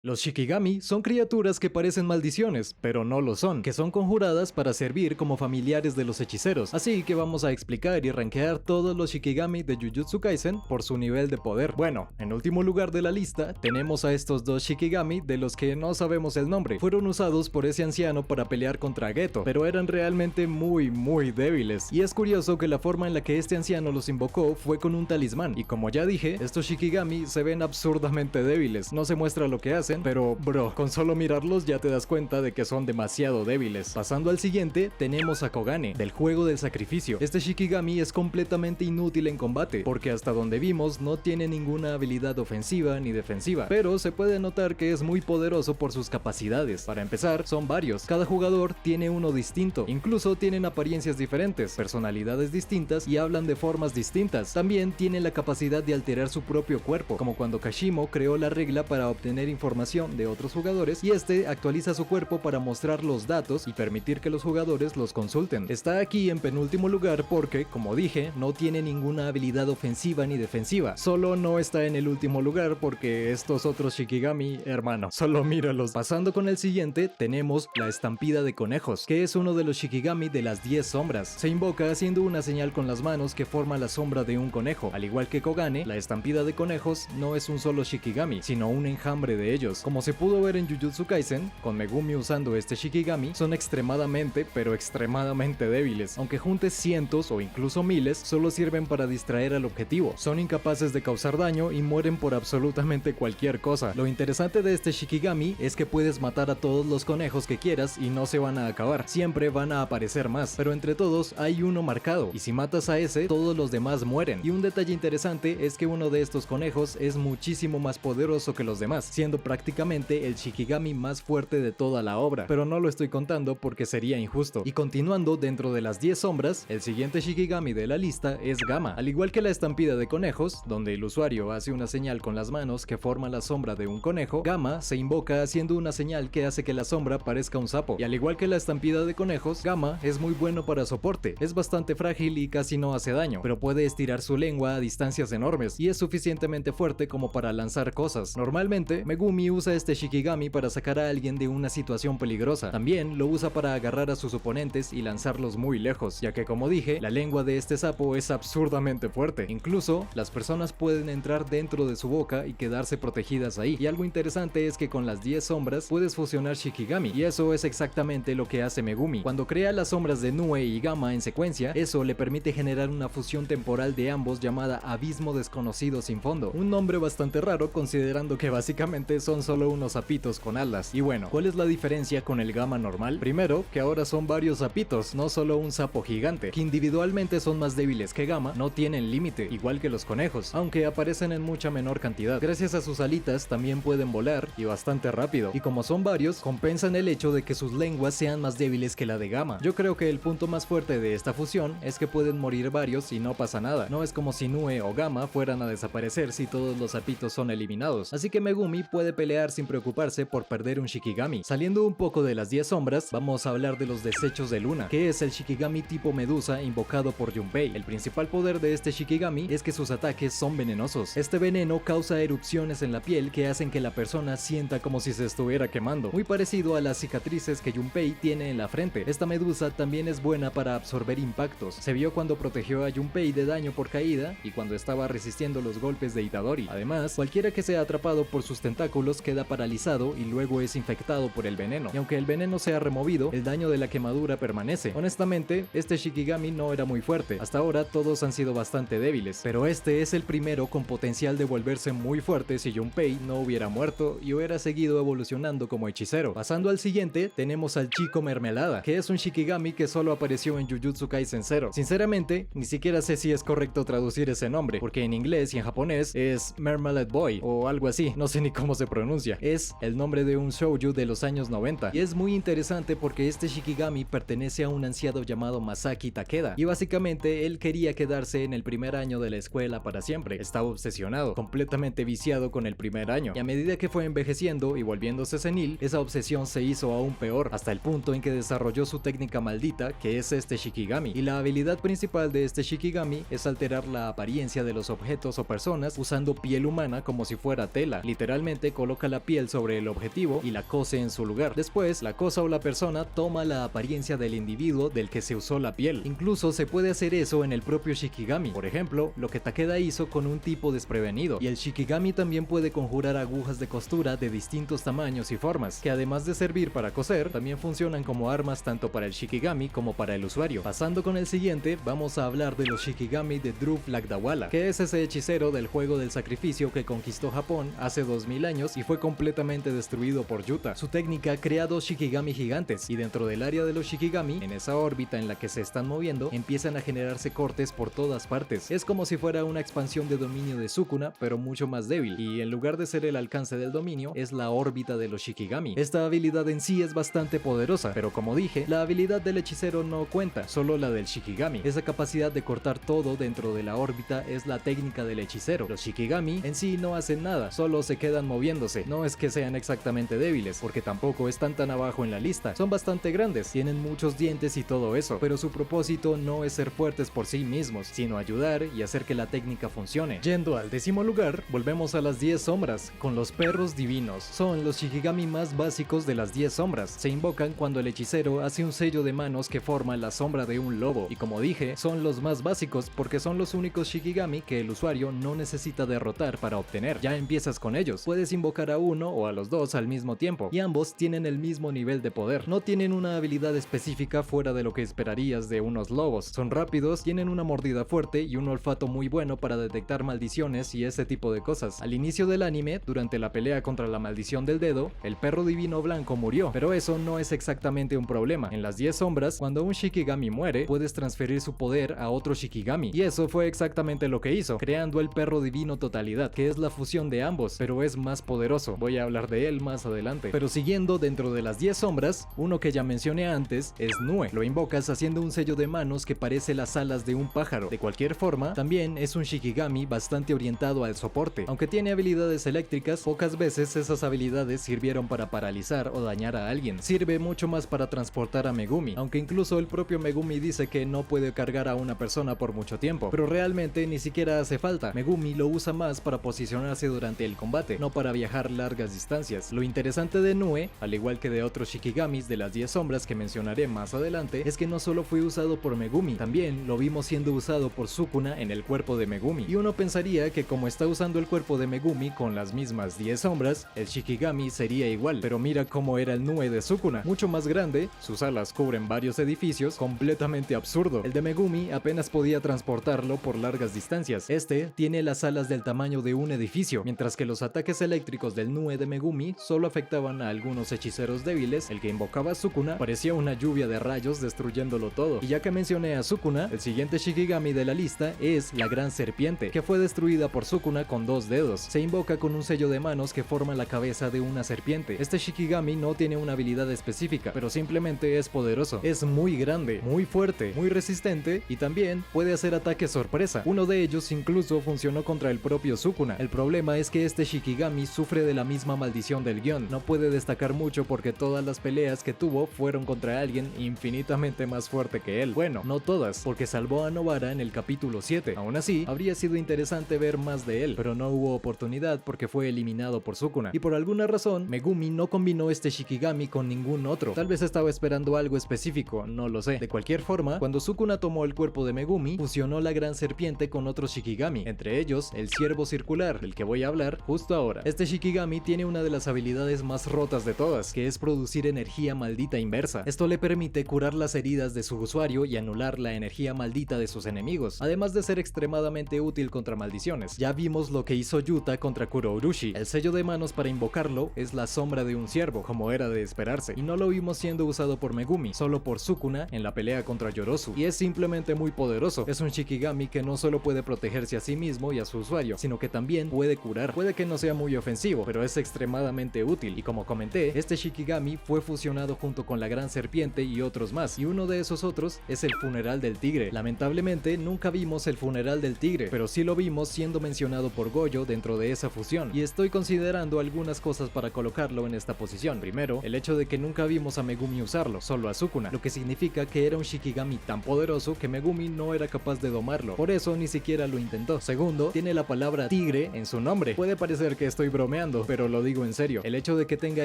Los Shikigami son criaturas que parecen maldiciones, pero no lo son, que son conjuradas para servir como familiares de los hechiceros, así que vamos a explicar y rankear todos los Shikigami de Jujutsu Kaisen por su nivel de poder. Bueno, en último lugar de la lista tenemos a estos dos Shikigami de los que no sabemos el nombre. Fueron usados por ese anciano para pelear contra Geto, pero eran realmente muy débiles, y es curioso que la forma en la que este anciano los invocó fue con un talismán, y como ya dije, estos Shikigami se ven absurdamente débiles, no se muestra lo que hacen, pero bro, con solo mirarlos ya te das cuenta de que son demasiado débiles. Pasando al siguiente, tenemos a Kogane, del juego del sacrificio. Este Shikigami es completamente inútil en combate, porque hasta donde vimos no tiene ninguna habilidad ofensiva ni defensiva, pero se puede notar que es muy poderoso por sus capacidades. Para empezar, son varios, cada jugador tiene uno distinto, incluso tienen apariencias diferentes, personalidades distintas y hablan de formas distintas. También tienen la capacidad de alterar su propio cuerpo, como cuando Kashimo creó la regla para obtener información de otros jugadores y este actualiza su cuerpo para mostrar los datos y permitir que los jugadores los consulten. Está aquí en penúltimo lugar porque, como dije, no tiene ninguna habilidad ofensiva ni defensiva. Solo no está en el último lugar porque estos otros Shikigami, hermano, solo míralos. Pasando con el siguiente, tenemos la estampida de conejos, que es uno de los Shikigami de las 10 sombras. Se invoca haciendo una señal con las manos que forma la sombra de un conejo. Al igual que Kogane, la estampida de conejos no es un solo Shikigami, sino un enjambre de ellos. Como se pudo ver en Jujutsu Kaisen, con Megumi usando este Shikigami, son extremadamente, pero extremadamente débiles. Aunque juntes cientos o incluso miles, solo sirven para distraer al objetivo. Son incapaces de causar daño y mueren por absolutamente cualquier cosa. Lo interesante de este Shikigami es que puedes matar a todos los conejos que quieras y no se van a acabar. Siempre van a aparecer más, pero entre todos hay uno marcado, y si matas a ese, todos los demás mueren. Y un detalle interesante es que uno de estos conejos es muchísimo más poderoso que los demás, siendo prácticamente el Shikigami más fuerte de toda la obra, pero no lo estoy contando porque sería injusto. Y continuando dentro de las 10 sombras, el siguiente Shikigami de la lista es Gama. Al igual que la estampida de conejos, donde el usuario hace una señal con las manos que forma la sombra de un conejo, Gama se invoca haciendo una señal que hace que la sombra parezca un sapo. Y al igual que la estampida de conejos, Gama es muy bueno para soporte, es bastante frágil y casi no hace daño, pero puede estirar su lengua a distancias enormes y es suficientemente fuerte como para lanzar cosas. Normalmente, Megumi usa este Shikigami para sacar a alguien de una situación peligrosa. También lo usa para agarrar a sus oponentes y lanzarlos muy lejos, ya que como dije, la lengua de este sapo es absurdamente fuerte. Incluso, las personas pueden entrar dentro de su boca y quedarse protegidas ahí. Y algo interesante es que con las 10 sombras puedes fusionar Shikigami, y eso es exactamente lo que hace Megumi. Cuando crea las sombras de Nue y Gama en secuencia, eso le permite generar una fusión temporal de ambos llamada Abismo Desconocido Sin Fondo. Un nombre bastante raro considerando que básicamente son solo unos sapitos con alas. Y bueno, ¿cuál es la diferencia con el Gama normal? Primero, que ahora son varios sapitos, no solo un sapo gigante, que individualmente son más débiles que Gama, no tienen límite, igual que los conejos, aunque aparecen en mucha menor cantidad. Gracias a sus alitas también pueden volar y bastante rápido, y como son varios, compensan el hecho de que sus lenguas sean más débiles que la de Gama. Yo creo que el punto más fuerte de esta fusión es que pueden morir varios y no pasa nada. No es como si Nue o Gama fueran a desaparecer si todos los sapitos son eliminados, así que Megumi puede pelear sin preocuparse por perder un Shikigami. Saliendo un poco de las 10 sombras, vamos a hablar de los desechos de luna, que es el Shikigami tipo medusa invocado por Junpei. El principal poder de este Shikigami es que sus ataques son venenosos. Este veneno causa erupciones en la piel que hacen que la persona sienta como si se estuviera quemando, muy parecido a las cicatrices que Junpei tiene en la frente. Esta medusa también es buena para absorber impactos. Se vio cuando protegió a Junpei de daño por caída y cuando estaba resistiendo los golpes de Itadori. Además, cualquiera que sea atrapado por sus tentáculos queda paralizado y luego es infectado por el veneno, y aunque el veneno sea removido, el daño de la quemadura permanece. Honestamente, este Shikigami no era muy fuerte, hasta ahora todos han sido bastante débiles, pero este es el primero con potencial de volverse muy fuerte si Junpei no hubiera muerto y hubiera seguido evolucionando como hechicero. Pasando al siguiente, tenemos al Chico Mermelada, que es un Shikigami que solo apareció en Jujutsu Kaisen 0. Sinceramente, ni siquiera sé si es correcto traducir ese nombre, porque en inglés y en japonés es Marmalade Boy o algo así, no sé ni cómo se pronuncia. Es el nombre de un shoujo de los años 90 y es muy interesante porque este Shikigami pertenece a un anciano llamado Masaki Takeda y básicamente él quería quedarse en el primer año de la escuela para siempre. Estaba obsesionado, completamente viciado con el primer año, y a medida que fue envejeciendo y volviéndose senil, esa obsesión se hizo aún peor, hasta el punto en que desarrolló su técnica maldita, que es este Shikigami. Y la habilidad principal de este Shikigami es alterar la apariencia de los objetos o personas usando piel humana como si fuera tela, literalmente coloca la piel sobre el objetivo y la cose en su lugar. Después, la cosa o la persona toma la apariencia del individuo del que se usó la piel. Incluso se puede hacer eso en el propio Shikigami. Por ejemplo, lo que Takeda hizo con un tipo desprevenido. Y el Shikigami también puede conjurar agujas de costura de distintos tamaños y formas, que además de servir para coser, también funcionan como armas tanto para el Shikigami como para el usuario. Pasando con el siguiente, vamos a hablar de los Shikigami de Dhruv Lagdawala, que es ese hechicero del juego del sacrificio que conquistó Japón hace 2000 años y fue completamente destruido por Yuta. Su técnica crea dos Shikigami gigantes, y dentro del área de los Shikigami, en esa órbita en la que se están moviendo, empiezan a generarse cortes por todas partes. Es como si fuera una expansión de dominio de Sukuna, pero mucho más débil, y en lugar de ser el alcance del dominio, es la órbita de los Shikigami. Esta habilidad en sí es bastante poderosa, pero como dije, la habilidad del hechicero no cuenta, solo la del Shikigami. Esa capacidad de cortar todo dentro de la órbita es la técnica del hechicero. Los Shikigami en sí no hacen nada, solo se quedan moviéndose. No es que sean exactamente débiles, porque tampoco están tan abajo en la lista. Son bastante grandes, tienen muchos dientes y todo eso, pero su propósito no es ser fuertes por sí mismos, sino ayudar y hacer que la técnica funcione. Yendo al 10º lugar, volvemos a las 10 sombras, con los perros divinos. Son los Shikigami más básicos de las 10 sombras. Se invocan cuando el hechicero hace un sello de manos que forma la sombra de un lobo, y como dije, son los más básicos porque son los únicos Shikigami que el usuario no necesita derrotar para obtener. Ya empiezas con ellos, puedes invocar a uno o a los dos al mismo tiempo, y ambos tienen el mismo nivel de poder. No tienen una habilidad específica fuera de lo que esperarías de unos lobos. Son rápidos, tienen una mordida fuerte y un olfato muy bueno para detectar maldiciones y ese tipo de cosas. Al inicio del anime, durante la pelea contra la maldición del dedo, el perro divino blanco murió, pero eso no es exactamente un problema. En las 10 sombras, cuando un Shikigami muere, puedes transferir su poder a otro Shikigami, y eso fue exactamente lo que hizo, creando el perro divino totalidad, que es la fusión de ambos, pero es más poderoso. Voy a hablar de él más adelante. Pero siguiendo dentro de las 10 sombras, uno que ya mencioné antes es Nue. Lo invocas haciendo un sello de manos que parece las alas de un pájaro. De cualquier forma, también es un Shikigami bastante orientado al soporte. Aunque tiene habilidades eléctricas, pocas veces esas habilidades sirvieron para paralizar o dañar a alguien. Sirve mucho más para transportar a Megumi, aunque incluso el propio Megumi dice que no puede cargar a una persona por mucho tiempo, pero realmente ni siquiera hace falta. Megumi lo usa más para posicionarse durante el combate, no para viajar largas distancias. Lo interesante de Nue, al igual que de otros Shikigamis de las 10 sombras que mencionaré más adelante, es que no solo fue usado por Megumi, también lo vimos siendo usado por Sukuna en el cuerpo de Megumi. Y uno pensaría que como está usando el cuerpo de Megumi con las mismas 10 sombras, el Shikigami sería igual, pero mira cómo era el Nue de Sukuna, mucho más grande, sus alas cubren varios edificios, completamente absurdo. El de Megumi apenas podía transportarlo por largas distancias. Este tiene las alas del tamaño de un edificio, mientras que los ataques eléctricos del Nue de Megumi solo afectaban a algunos hechiceros débiles. El que invocaba a Sukuna parecía una lluvia de rayos destruyéndolo todo. Y ya que mencioné a Sukuna, el siguiente Shikigami de la lista es la Gran Serpiente, que fue destruida por Sukuna con 2 dedos. Se invoca con un sello de manos que forma la cabeza de una serpiente. Este Shikigami no tiene una habilidad específica, pero simplemente es poderoso. Es muy grande, muy fuerte, muy resistente y también puede hacer ataques sorpresa. Uno de ellos incluso funcionó contra el propio Sukuna. El problema es que este Shikigami sufre de la misma maldición del guión. No puede destacar mucho porque todas las peleas que tuvo fueron contra alguien infinitamente más fuerte que él. Bueno, no todas, porque salvó a Nobara en el capítulo 7. Aún así, habría sido interesante ver más de él, pero no hubo oportunidad porque fue eliminado por Sukuna. Y por alguna razón, Megumi no combinó este Shikigami con ningún otro. Tal vez estaba esperando algo específico, no lo sé. De cualquier forma, cuando Sukuna tomó el cuerpo de Megumi, fusionó la Gran Serpiente con otros Shikigami, entre ellos el Ciervo Circular, del que voy a hablar justo ahora. Este Shikigami tiene una de las habilidades más rotas de todas, que es producir energía maldita inversa. Esto le permite curar las heridas de su usuario y anular la energía maldita de sus enemigos, además de ser extremadamente útil contra maldiciones. Ya vimos lo que hizo Yuta contra Kurourushi. El sello de manos para invocarlo es la sombra de un ciervo, como era de esperarse, y no lo vimos siendo usado por Megumi, solo por Sukuna en la pelea contra Yorozu, y es simplemente muy poderoso. Es un Shikigami que no solo puede protegerse a sí mismo y a su usuario, sino que también puede curar. Puede que no sea muy ofensivo, pero es extremadamente útil, y como comenté, este Shikigami fue fusionado junto con la Gran Serpiente y otros más, y uno de esos otros es el Funeral del Tigre. Lamentablemente nunca vimos el Funeral del Tigre, pero sí lo vimos siendo mencionado por Gojo dentro de esa fusión, y estoy considerando algunas cosas para colocarlo en esta posición. Primero, el hecho de que nunca vimos a Megumi usarlo, solo a Sukuna, lo que significa que era un Shikigami tan poderoso que Megumi no era capaz de domarlo, por eso ni siquiera lo intentó. Segundo, tiene la palabra tigre en su nombre. Puede parecer que estoy bromeando, bromeando, pero lo digo en serio. El hecho de que tenga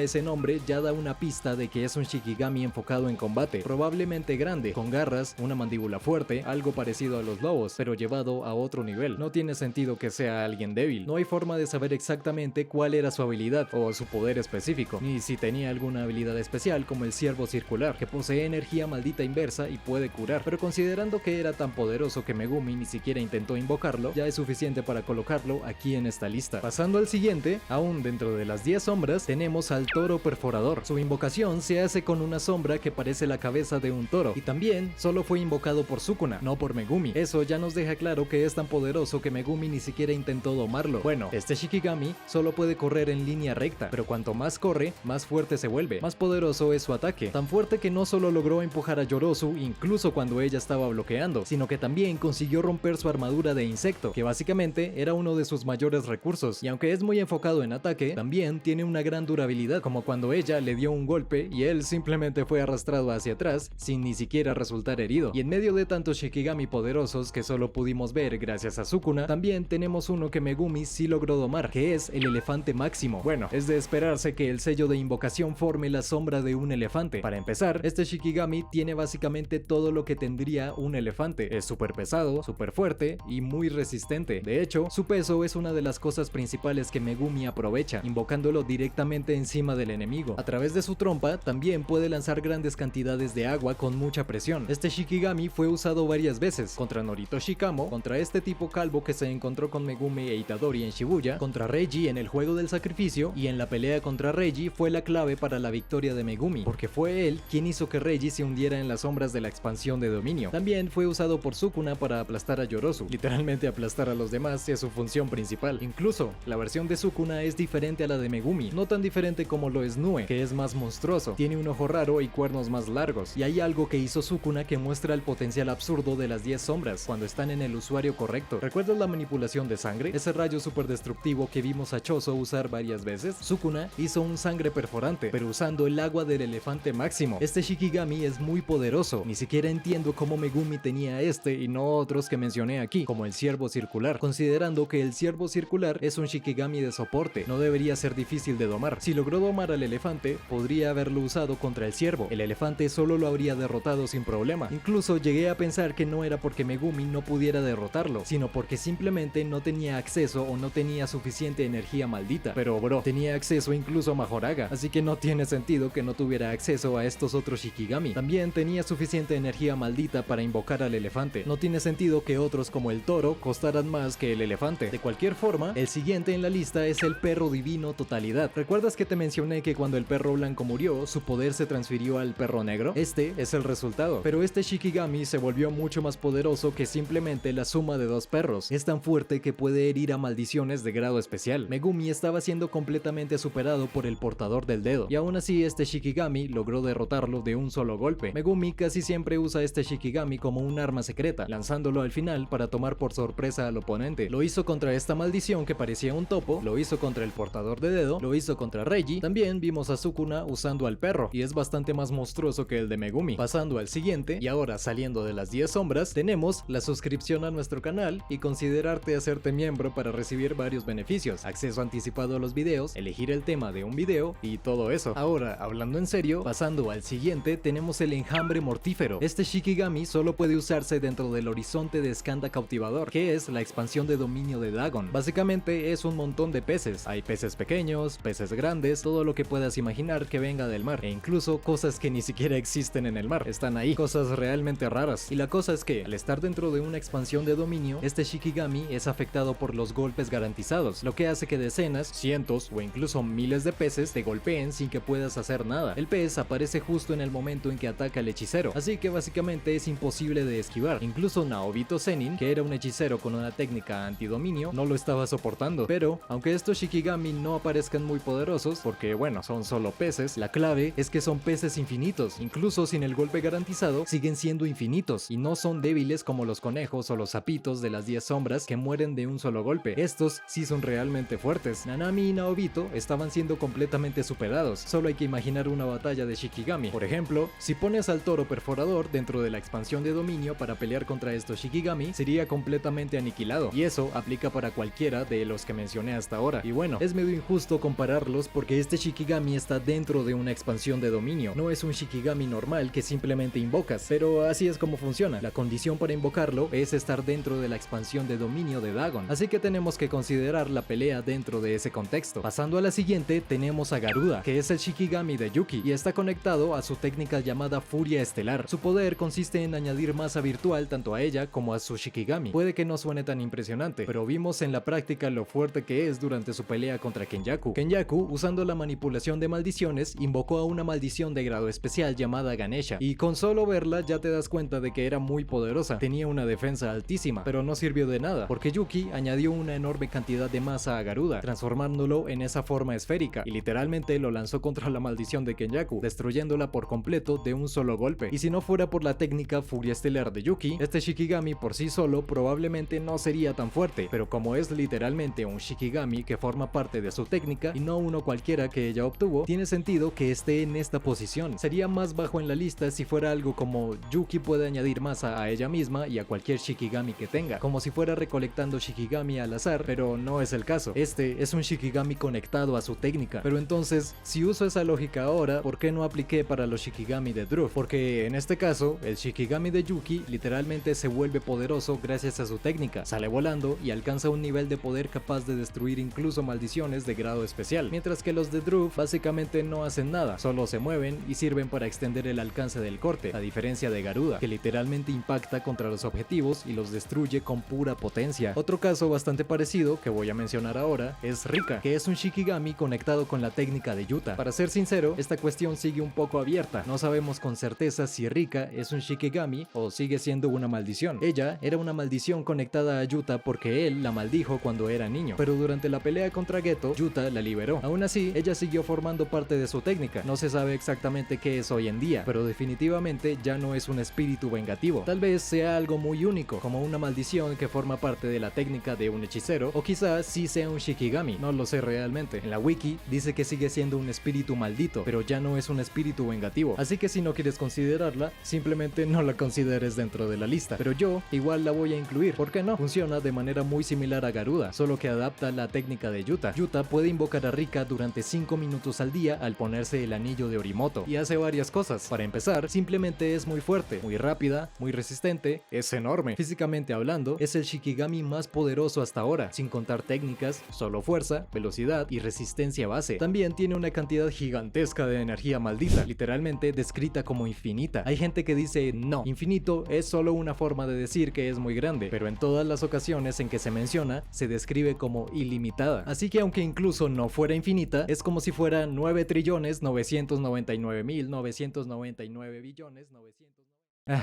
ese nombre ya da una pista de que es un Shikigami enfocado en combate, probablemente grande, con garras, una mandíbula fuerte, algo parecido a los lobos, pero llevado a otro nivel. No tiene sentido que sea alguien débil. No hay forma de saber exactamente cuál era su habilidad o su poder específico, ni si tenía alguna habilidad especial como el ciervo circular, que posee energía maldita inversa y puede curar, pero considerando que era tan poderoso que Megumi ni siquiera intentó invocarlo, ya es suficiente para colocarlo aquí en esta lista. Pasando al siguiente, aún dentro de las 10 sombras, tenemos al toro perforador. Su invocación se hace con una sombra que parece la cabeza de un toro, y también solo fue invocado por Sukuna, no por Megumi. Eso ya nos deja claro que es tan poderoso que Megumi ni siquiera intentó domarlo. Bueno, este Shikigami solo puede correr en línea recta, pero cuanto más corre, más fuerte se vuelve. Más poderoso es su ataque, tan fuerte que no solo logró empujar a Yorozu incluso cuando ella estaba bloqueando, sino que también consiguió romper su armadura de insecto, que básicamente era uno de sus mayores recursos, y aunque es muy enfocado en ataque, también tiene una gran durabilidad, como cuando ella le dio un golpe y él simplemente fue arrastrado hacia atrás sin ni siquiera resultar herido. Y en medio de tantos Shikigami poderosos que solo pudimos ver gracias a Sukuna, también tenemos uno que Megumi sí logró domar, que es el elefante máximo. Bueno, es de esperarse que el sello de invocación forme la sombra de un elefante. Para empezar, este Shikigami tiene básicamente todo lo que tendría un elefante. Es súper pesado, súper fuerte y muy resistente. De hecho, su peso es una de las cosas principales que Megumi aprovecha, invocándolo directamente encima del enemigo. A través de su trompa, también puede lanzar grandes cantidades de agua con mucha presión. Este Shikigami fue usado varias veces, contra Norito Shikamo, contra este tipo calvo que se encontró con Megumi e Itadori en Shibuya, contra Reiji en el juego del sacrificio, y en la pelea contra Reiji fue la clave para la victoria de Megumi, porque fue él quien hizo que Reiji se hundiera en las sombras de la expansión de dominio. También fue usado por Sukuna para aplastar a Yorozu. Literalmente aplastar a los demás es su función principal. Incluso, la versión de Sukuna es diferente a la de Megumi, no tan diferente como lo es Nue, que es más monstruoso, tiene un ojo raro y cuernos más largos, y hay algo que hizo Sukuna que muestra el potencial absurdo de las 10 sombras, cuando están en el usuario correcto. ¿Recuerdas la manipulación de sangre? Ese rayo super destructivo que vimos a Choso usar varias veces. Sukuna hizo un sangre perforante, pero usando el agua del elefante máximo. Este Shikigami es muy poderoso, ni siquiera entiendo cómo Megumi tenía este y no otros que mencioné aquí, como el ciervo circular, considerando que el ciervo circular es un Shikigami de soporte, no debería ser difícil de domar. Si logró domar al elefante, podría haberlo usado contra el ciervo. El elefante solo lo habría derrotado sin problema. Incluso llegué a pensar que no era porque Megumi no pudiera derrotarlo, sino porque simplemente no tenía acceso o no tenía suficiente energía maldita. Pero bro, tenía acceso incluso a Mahoraga, así que no tiene sentido que no tuviera acceso a estos otros Shikigami. También tenía suficiente energía maldita para invocar al elefante. No tiene sentido que otros como el toro costaran más que el elefante. De cualquier forma, el siguiente en la lista es el perro divino totalidad. ¿Recuerdas que te mencioné que cuando el perro blanco murió, su poder se transfirió al perro negro? Este es el resultado, pero este Shikigami se volvió mucho más poderoso que simplemente la suma de dos perros. Es tan fuerte que puede herir a maldiciones de grado especial. Megumi estaba siendo completamente superado por el portador del dedo, y aún así este Shikigami logró derrotarlo de un solo golpe. Megumi casi siempre usa este Shikigami como un arma secreta, lanzándolo al final para tomar por sorpresa al oponente. Lo hizo contra esta maldición que parecía un topo, lo hizo contra el portador de dedo, lo hizo contra Reiji. También vimos a Sukuna usando al perro, y es bastante más monstruoso que el de Megumi. Pasando al siguiente, y ahora saliendo de las 10 sombras, tenemos la suscripción a nuestro canal y considerarte hacerte miembro para recibir varios beneficios, acceso anticipado a los videos, elegir el tema de un video y todo eso. Ahora, hablando en serio, pasando al siguiente, tenemos el enjambre mortífero. Este Shikigami solo puede usarse dentro del horizonte de Skanda Cautivador, que es la expansión de dominio de Dagon. Básicamente es un montón de peces. Hay peces pequeños, peces grandes, todo lo que puedas imaginar que venga del mar, e incluso cosas que ni siquiera existen en el mar, están ahí, cosas realmente raras. Y la cosa es que, al estar dentro de una expansión de dominio, este Shikigami es afectado por los golpes garantizados, lo que hace que decenas, cientos o incluso miles de peces te golpeen sin que puedas hacer nada. El pez aparece justo en el momento en que ataca al hechicero, así que básicamente es imposible de esquivar. Incluso Naobito Zenin, que era un hechicero con una técnica antidominio, no lo estaba soportando. Pero, aunque estos Shikigami no aparezcan muy poderosos, porque bueno, son solo peces, la clave es que son peces infinitos. Incluso sin el golpe garantizado, siguen siendo infinitos, y no son débiles como los conejos o los sapitos de las 10 sombras que mueren de un solo golpe. Estos sí son realmente fuertes. Nanami y Naobito estaban siendo completamente superados. Solo hay que imaginar una batalla de Shikigami. Por ejemplo, si pones al toro perforador dentro de la expansión de dominio para pelear contra estos Shikigami, sería completamente aniquilado. Y eso aplica para cualquiera de los que mencioné hasta ahora. Y bueno, bueno, es medio injusto compararlos porque este Shikigami está dentro de una expansión de dominio, no es un Shikigami normal que simplemente invocas, pero así es como funciona. La condición para invocarlo es estar dentro de la expansión de dominio de Dagon, así que tenemos que considerar la pelea dentro de ese contexto. Pasando a la siguiente, tenemos a Garuda, que es el Shikigami de Yuki y está conectado a su técnica llamada Furia Estelar. Su poder consiste en añadir masa virtual tanto a ella como a su Shikigami. Puede que no suene tan impresionante, pero vimos en la práctica lo fuerte que es durante su pelea contra Kenjaku. Kenjaku, usando la manipulación de maldiciones, invocó a una maldición de grado especial llamada Ganesha, y con solo verla ya te das cuenta de que era muy poderosa, tenía una defensa altísima, pero no sirvió de nada, porque Yuki añadió una enorme cantidad de masa a Garuda, transformándolo en esa forma esférica, y literalmente lo lanzó contra la maldición de Kenjaku, destruyéndola por completo de un solo golpe. Y si no fuera por la técnica Furia Estelar de Yuki, este Shikigami por sí solo probablemente no sería tan fuerte, pero como es literalmente un Shikigami que forma parte de su técnica y no uno cualquiera que ella obtuvo, tiene sentido que esté en esta posición. Sería más bajo en la lista si fuera algo como Yuki puede añadir masa a ella misma y a cualquier Shikigami que tenga, como si fuera recolectando Shikigami al azar, pero no es el caso. Este es un Shikigami conectado a su técnica. Pero entonces, si uso esa lógica ahora, ¿por qué no apliqué para los Shikigami de Druff? Porque en este caso, el Shikigami de Yuki literalmente se vuelve poderoso gracias a su técnica, sale volando y alcanza un nivel de poder capaz de destruir incluso maldiciones de grado especial, mientras que los de Druff básicamente no hacen nada, solo se mueven y sirven para extender el alcance del corte, a diferencia de Garuda, que literalmente impacta contra los objetivos y los destruye con pura potencia. Otro caso bastante parecido que voy a mencionar ahora es Rika, que es un Shikigami conectado con la técnica de Yuta. Para ser sincero, esta cuestión sigue un poco abierta, no sabemos con certeza si Rika es un Shikigami o sigue siendo una maldición. Ella era una maldición conectada a Yuta porque él la maldijo cuando era niño, pero durante la pelea contra Geto, Yuta la liberó. Aún así, ella siguió formando parte de su técnica. No se sabe exactamente qué es hoy en día, pero definitivamente ya no es un espíritu vengativo. Tal vez sea algo muy único, como una maldición que forma parte de la técnica de un hechicero, o quizás sí sea un Shikigami, no lo sé realmente. En la wiki dice que sigue siendo un espíritu maldito, pero ya no es un espíritu vengativo, así que si no quieres considerarla, simplemente no la consideres dentro de la lista, pero yo igual la voy a incluir, ¿por qué no? Funciona de manera muy similar a Garuda, solo que adapta la técnica de Yuta. Yuta puede invocar a Rika durante 5 minutos al día al ponerse el anillo de Orimoto, y hace varias cosas. Para empezar, simplemente es muy fuerte, muy rápida, muy resistente, es enorme. Físicamente hablando, es el Shikigami más poderoso hasta ahora, sin contar técnicas, solo fuerza, velocidad y resistencia base. También tiene una cantidad gigantesca de energía maldita, literalmente descrita como infinita. Hay gente que dice, no, infinito es solo una forma de decir que es muy grande, pero en todas las ocasiones en que se menciona, se describe como ilimitada. Así que aunque incluso no fuera infinita, es como si fuera 9.999.999.900.000.900.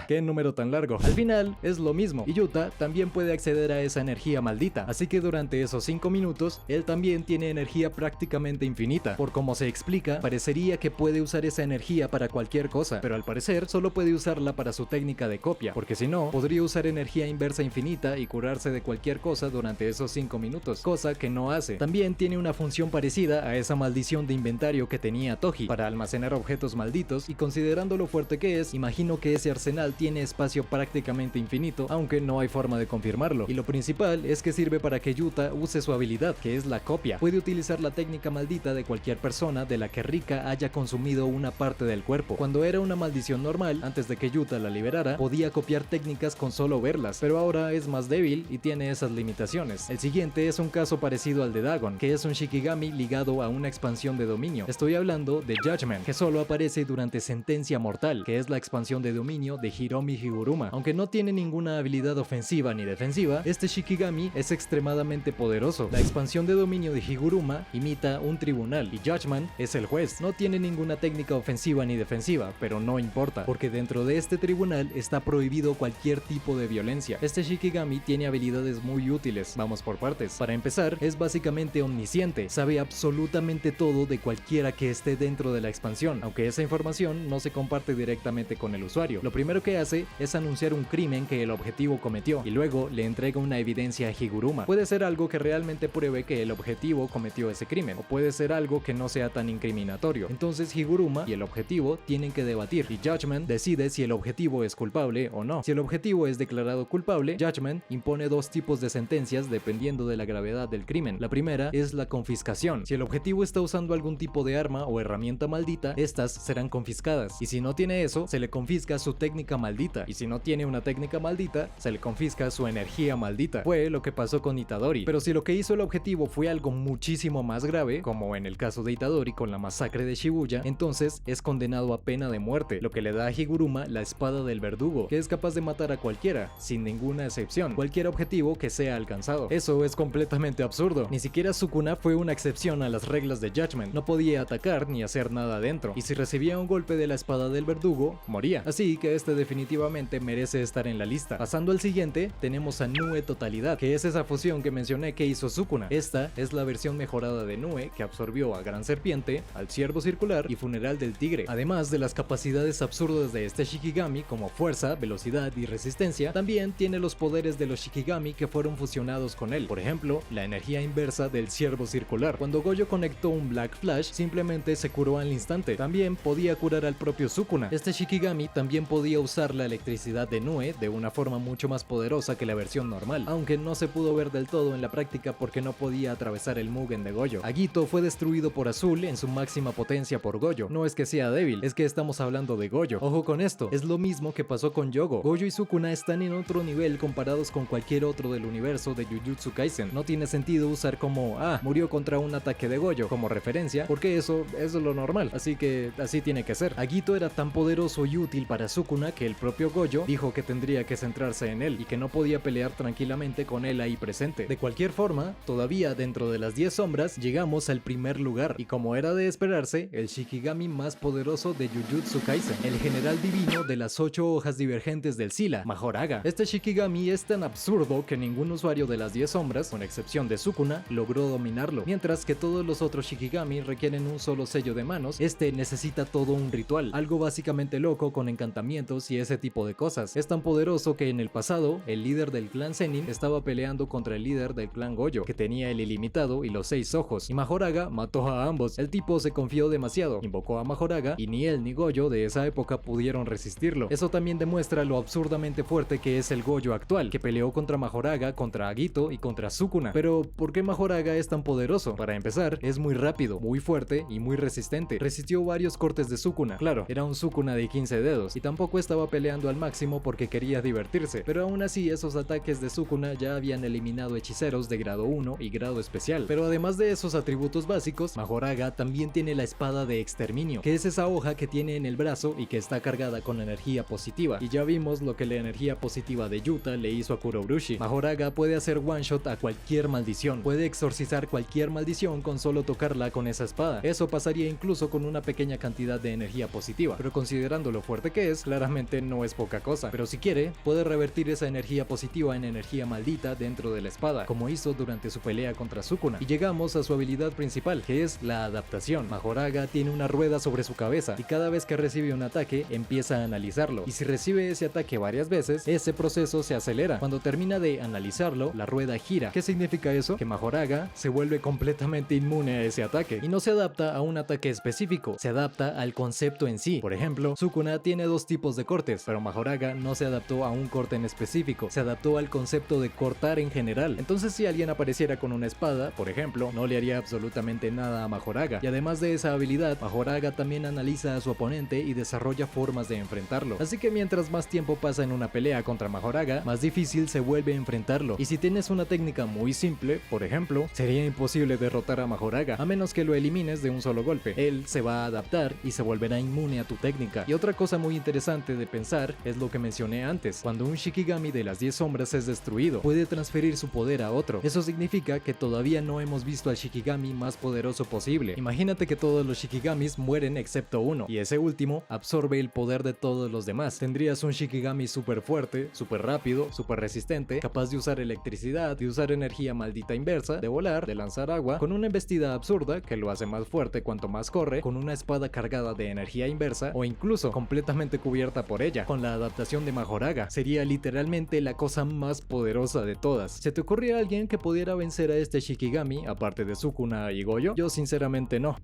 Qué número tan largo. Al final es lo mismo, y Yuta también puede acceder a esa energía maldita, así que durante esos 5 minutos él también tiene energía prácticamente infinita. Por como se explica, parecería que puede usar esa energía para cualquier cosa, pero al parecer solo puede usarla para su técnica de copia, porque si no, podría usar energía inversa infinita y curarse de cualquier cosa durante esos 5 minutos, cosa que no hace. También tiene una función parecida a esa maldición de inventario que tenía Toji, para almacenar objetos malditos, y considerando lo fuerte que es, imagino que ese arsenal tiene espacio prácticamente infinito, aunque no hay forma de confirmarlo. Y lo principal es que sirve para que Yuta use su habilidad, que es la copia. Puede utilizar la técnica maldita de cualquier persona de la que Rika haya consumido una parte del cuerpo. Cuando era una maldición normal, antes de que Yuta la liberara, podía copiar técnicas con solo verlas, pero ahora es más débil y tiene esas limitaciones. El siguiente es un caso parecido al de Dagon, que es un Shikigami ligado a una expansión de dominio. Estoy hablando de Judgment, que solo aparece durante Sentencia Mortal, que es la expansión de dominio de Hiromi Higuruma. Aunque no tiene ninguna habilidad ofensiva ni defensiva, este Shikigami es extremadamente poderoso. La expansión de dominio de Higuruma imita un tribunal y Judgment es el juez. No tiene ninguna técnica ofensiva ni defensiva, pero no importa, porque dentro de este tribunal está prohibido cualquier tipo de violencia. Este Shikigami tiene habilidades muy útiles. Vamos por partes. Para empezar, es básicamente omnisciente, sabe absolutamente todo de cualquiera que esté dentro de la expansión, aunque esa información no se comparte directamente con el usuario. Lo primero primero que hace es anunciar un crimen que el objetivo cometió y luego le entrega una evidencia a Higuruma. Puede ser algo que realmente pruebe que el objetivo cometió ese crimen, o puede ser algo que no sea tan incriminatorio. Entonces Higuruma y el objetivo tienen que debatir y Judgment decide si el objetivo es culpable o no. Si el objetivo es declarado culpable, Judgment impone dos tipos de sentencias dependiendo de la gravedad del crimen. La primera es la confiscación. Si el objetivo está usando algún tipo de arma o herramienta maldita, estas serán confiscadas, y si no tiene eso, se le confisca su técnica maldita, y si no tiene una técnica maldita, se le confisca su energía maldita. Fue lo que pasó con Itadori. Pero si lo que hizo el objetivo fue algo muchísimo más grave, como en el caso de Itadori con la masacre de Shibuya, entonces es condenado a pena de muerte, lo que le da a Higuruma la espada del verdugo, que es capaz de matar a cualquiera, sin ninguna excepción, cualquier objetivo que sea alcanzado. Eso es completamente absurdo. Ni siquiera Sukuna fue una excepción a las reglas de Judgment. No podía atacar ni hacer nada adentro, y si recibía un golpe de la espada del verdugo, moría. Así que este definitivamente merece estar en la lista. Pasando al siguiente, tenemos a Nue Totalidad, que es esa fusión que mencioné que hizo Sukuna. Esta es la versión mejorada de Nue que absorbió a Gran Serpiente, al Ciervo Circular y Funeral del Tigre. Además de las capacidades absurdas de este Shikigami como fuerza, velocidad y resistencia, también tiene los poderes de los Shikigami que fueron fusionados con él. Por ejemplo, la energía inversa del Ciervo Circular. Cuando Gojo conectó un Black Flash, simplemente se curó al instante. También podía curar al propio Sukuna. Este Shikigami también podía usar la electricidad de Nue de una forma mucho más poderosa que la versión normal, aunque no se pudo ver del todo en la práctica porque no podía atravesar el Mugen de Gojo. Agito fue destruido por Azul en su máxima potencia por Gojo. No es que sea débil, es que estamos hablando de Gojo. Ojo con esto, es lo mismo que pasó con Yogo. Gojo y Sukuna están en otro nivel comparados con cualquier otro del universo de Jujutsu Kaisen. No tiene sentido usar como, murió contra un ataque de Gojo como referencia, porque eso es lo normal, así que así tiene que ser. Agito era tan poderoso y útil para Sukuna que el propio Gojo dijo que tendría que centrarse en él y que no podía pelear tranquilamente con él ahí presente. De cualquier forma, todavía dentro de las 10 sombras llegamos al primer lugar, y como era de esperarse, el Shikigami más poderoso de Jujutsu Kaisen, el general divino de las 8 hojas divergentes del Sila, Mahoraga. Este Shikigami es tan absurdo que ningún usuario de las 10 sombras, con excepción de Sukuna, logró dominarlo. Mientras que todos los otros Shikigami requieren un solo sello de manos, este necesita todo un ritual, algo básicamente loco con encantamientos y ese tipo de cosas. Es tan poderoso que en el pasado, el líder del clan Zenin estaba peleando contra el líder del clan Gojo, que tenía el ilimitado y los 6 ojos, y Mahoraga mató a ambos. El tipo se confió demasiado, invocó a Mahoraga, y ni él ni Gojo de esa época pudieron resistirlo. Eso también demuestra lo absurdamente fuerte que es el Gojo actual, que peleó contra Mahoraga, contra Agito y contra Sukuna. Pero, ¿por qué Mahoraga es tan poderoso? Para empezar, es muy rápido, muy fuerte y muy resistente. Resistió varios cortes de Sukuna. Claro, era un Sukuna de 15 dedos, y tampoco estaba peleando al máximo porque quería divertirse, pero aún así esos ataques de Sukuna ya habían eliminado hechiceros de grado 1 y grado especial. Pero además de esos atributos básicos, Mahoraga también tiene la espada de exterminio, que es esa hoja que tiene en el brazo y que está cargada con energía positiva, y ya vimos lo que la energía positiva de Yuta le hizo a Kurobushi. Mahoraga puede hacer one shot a cualquier maldición, puede exorcizar cualquier maldición con solo tocarla con esa espada. Eso pasaría incluso con una pequeña cantidad de energía positiva, pero considerando lo fuerte que es, claramente no es poca cosa. Pero si quiere, puede revertir esa energía positiva en energía maldita dentro de la espada, como hizo durante su pelea contra Sukuna. Y llegamos a su habilidad principal, que es la adaptación. Mahoraga tiene una rueda sobre su cabeza, y cada vez que recibe un ataque, empieza a analizarlo. Y si recibe ese ataque varias veces, ese proceso se acelera. Cuando termina de analizarlo, la rueda gira. ¿Qué significa eso? Que Mahoraga se vuelve completamente inmune a ese ataque, y no se adapta a un ataque específico, se adapta al concepto en sí. Por ejemplo, Sukuna tiene dos tipos de cortes, pero Mahoraga no se adaptó a un corte en específico, se adaptó al concepto de cortar en general. Entonces, si alguien apareciera con una espada, por ejemplo, no le haría absolutamente nada a Mahoraga. Y además de esa habilidad, Mahoraga también analiza a su oponente y desarrolla formas de enfrentarlo. Así que mientras más tiempo pasa en una pelea contra Mahoraga, más difícil se vuelve a enfrentarlo. Y si tienes una técnica muy simple, por ejemplo, sería imposible derrotar a Mahoraga, a menos que lo elimines de un solo golpe. Él se va a adaptar y se volverá inmune a tu técnica. Y otra cosa muy interesante de pensar es lo que mencioné antes. Cuando un Shikigami de las 10 sombras es destruido, puede transferir su poder a otro. Eso significa que todavía no hemos visto al Shikigami más poderoso posible. Imagínate que todos los Shikigamis mueren excepto uno, y ese último absorbe el poder de todos los demás. Tendrías un Shikigami súper fuerte, súper rápido, súper resistente, capaz de usar electricidad, de usar energía maldita inversa, de volar, de lanzar agua, con una embestida absurda que lo hace más fuerte cuanto más corre, con una espada cargada de energía inversa, o incluso completamente cubierta pasa por ella. Con la adaptación de Majoraga, sería literalmente la cosa más poderosa de todas. ¿Se te ocurre alguien que pudiera vencer a este Shikigami, aparte de Sukuna y Goyo? Yo sinceramente no.